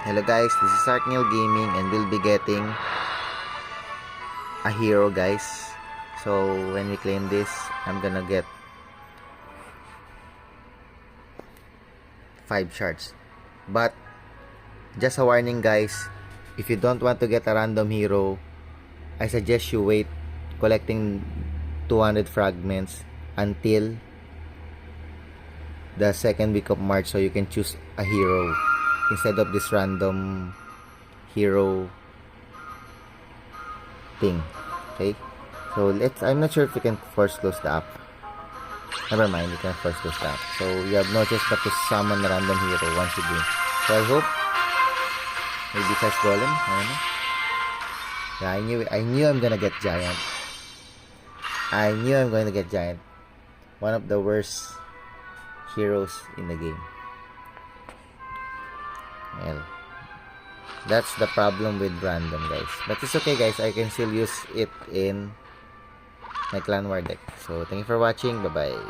Hello guys, this is Arkneil Gaming and we'll be getting a hero guys. So when we claim this, I'm gonna get 5 shards. But just a warning guys, if you don't want to get a random hero, I suggest you wait collecting 200 fragments until the second week of March so you can choose a hero instead of this random hero thing. Okay, so I'm not sure if you can force close the app. Never mind, you can force close the app, so you have no choice but to summon a random hero once you game. So I hope maybe Fast Golem. I don't know. Yeah, I knew I'm gonna get Giant. I knew I'm going to get Giant. One of the worst heroes in the game. Well, that's the problem with random guys, but it's okay guys, I can still use it in my clan war deck. So thank you for watching, bye bye.